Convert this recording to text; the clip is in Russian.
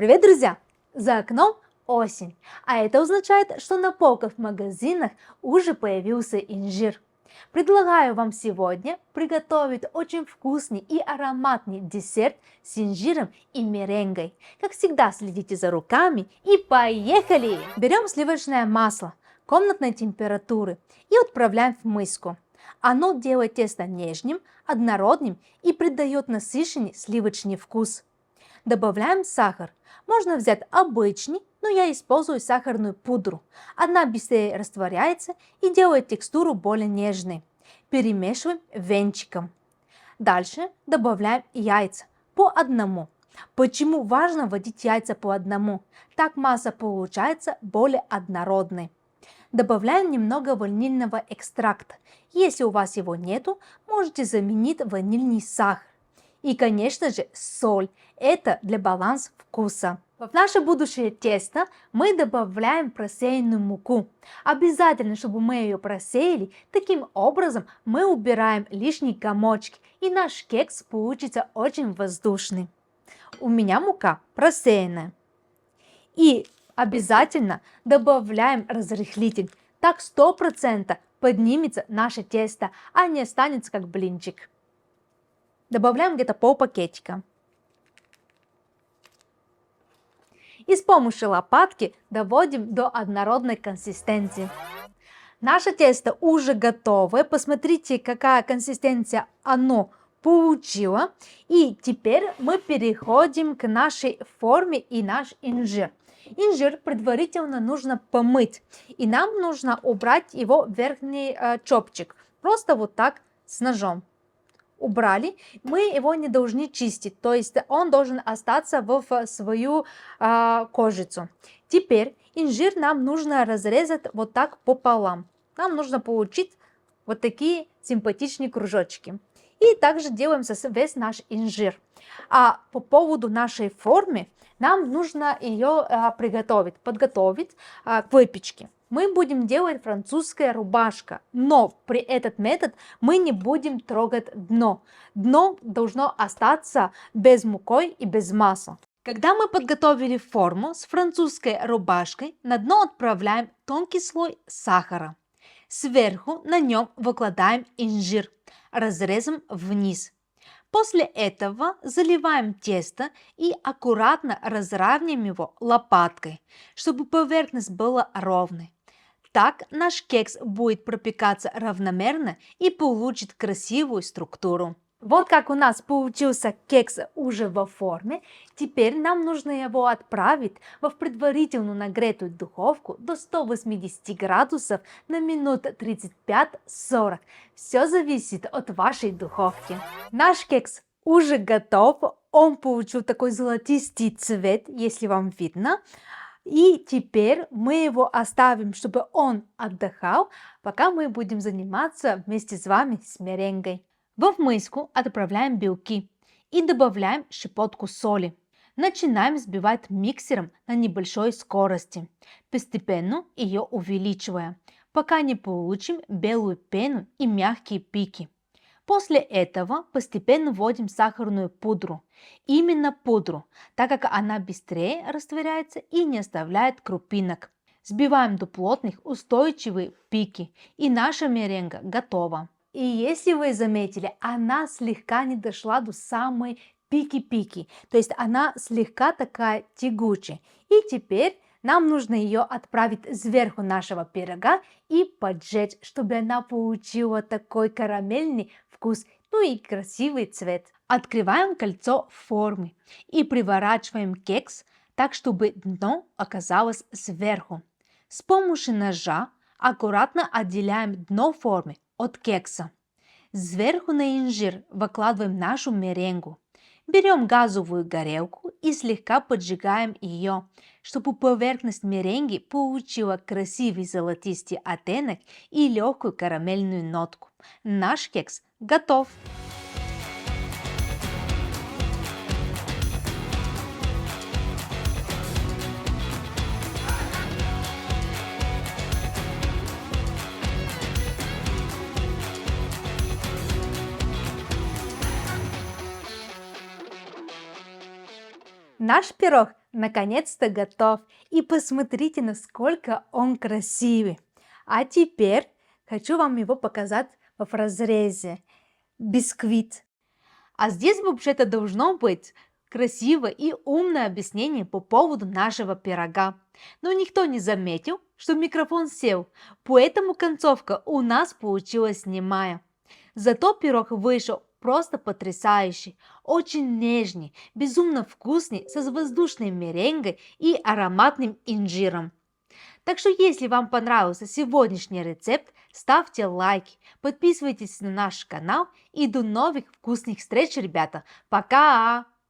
Привет, друзья! За окном осень, а это означает, что на полках в магазинах уже появился инжир. Предлагаю вам сегодня приготовить очень вкусный и ароматный десерт с инжиром и меренгой. Как всегда, следите за руками и поехали! Берем сливочное масло комнатной температуры и отправляем в миску. Оно делает тесто нежным, однородным и придает насыщенный сливочный вкус. Добавляем сахар. Можно взять обычный, но я использую сахарную пудру. Она быстрее растворяется и делает текстуру более нежной. Перемешиваем венчиком. Дальше добавляем яйца по одному. Почему важно вводить яйца по одному? Так масса получается более однородной. Добавляем немного ванильного экстракта. Если у вас его нету, можете заменить ванильный сахар. И, конечно же, соль. Это для баланса вкуса. В наше будущее тесто мы добавляем просеянную муку. Обязательно, чтобы мы ее просеяли. Таким образом мы убираем лишние комочки. И наш кекс получится очень воздушный. У меня мука просеянная. И обязательно добавляем разрыхлитель. Так 100% поднимется наше тесто, а не останется как блинчик. Добавляем где-то пол пакетика. И с помощью лопатки доводим до однородной консистенции. Наше тесто уже готово. Посмотрите, какая консистенция оно получило. И теперь мы переходим к нашей форме и наш инжир. Инжир предварительно нужно помыть. И нам нужно убрать его верхний чопчик. Просто вот так с ножом. Убрали, мы его не должны чистить, то есть он должен остаться в свою кожицу. Теперь инжир нам нужно разрезать вот так пополам. Нам нужно получить вот такие симпатичные кружочки. И также делаем весь наш инжир. А по поводу нашей формы, нам нужно ее подготовить к выпечке. Мы будем делать французская рубашка, но при этот метод мы не будем трогать дно. Дно должно остаться без муки и без масла. Когда мы подготовили форму с французской рубашкой, на дно отправляем тонкий слой сахара. Сверху на нем выкладываем инжир, разрезом вниз. После этого заливаем тесто и аккуратно разравниваем его лопаткой, чтобы поверхность была ровной. Так наш кекс будет пропекаться равномерно и получит красивую структуру. Вот как у нас получился кекс уже во форме. Теперь нам нужно его отправить в предварительно нагретую духовку до 180 градусов на минут 35-40. Все зависит от вашей духовки. Наш кекс уже готов. Он получил такой золотистый цвет, если вам видно. И теперь мы его оставим, чтобы он отдыхал, пока мы будем заниматься вместе с вами с меренгой. В миску отправляем белки и добавляем щепотку соли. Начинаем взбивать миксером на небольшой скорости, постепенно ее увеличивая, пока не получим белую пену и мягкие пики. После этого постепенно вводим сахарную пудру. Именно пудру, так как она быстрее растворяется и не оставляет крупинок. Взбиваем до плотных устойчивых пики, и наша меренга готова. И если вы заметили, она слегка не дошла до самой пики-пики, то есть она слегка такая тягучая. И теперь нам нужно ее отправить сверху нашего пирога и поджечь, чтобы она получила такой карамельный вкус, ну и красивый цвет. Открываем кольцо формы и приворачиваем кекс так, чтобы дно оказалось сверху. С помощью ножа аккуратно отделяем дно формы от кекса. Сверху на инжир выкладываем нашу меренгу. Берем газовую горелку и слегка поджигаем ее, чтобы поверхность меренги получила красивый золотистый оттенок и легкую карамельную нотку. Наш кекс готов! Наш пирог Наконец-то готов. И посмотрите, насколько он красивый. А теперь хочу вам его показать в разрезе. Бисквит. А здесь вообще-то должно быть красивое и умное объяснение по поводу нашего пирога. Но никто не заметил, что микрофон сел, поэтому концовка у нас получилась немая. Зато пирог вышел просто потрясающий, очень нежный, безумно вкусный, со воздушной меренгой и ароматным инжиром. Так что если вам понравился сегодняшний рецепт, ставьте лайки, подписывайтесь на наш канал и до новых вкусных встреч, ребята. Пока!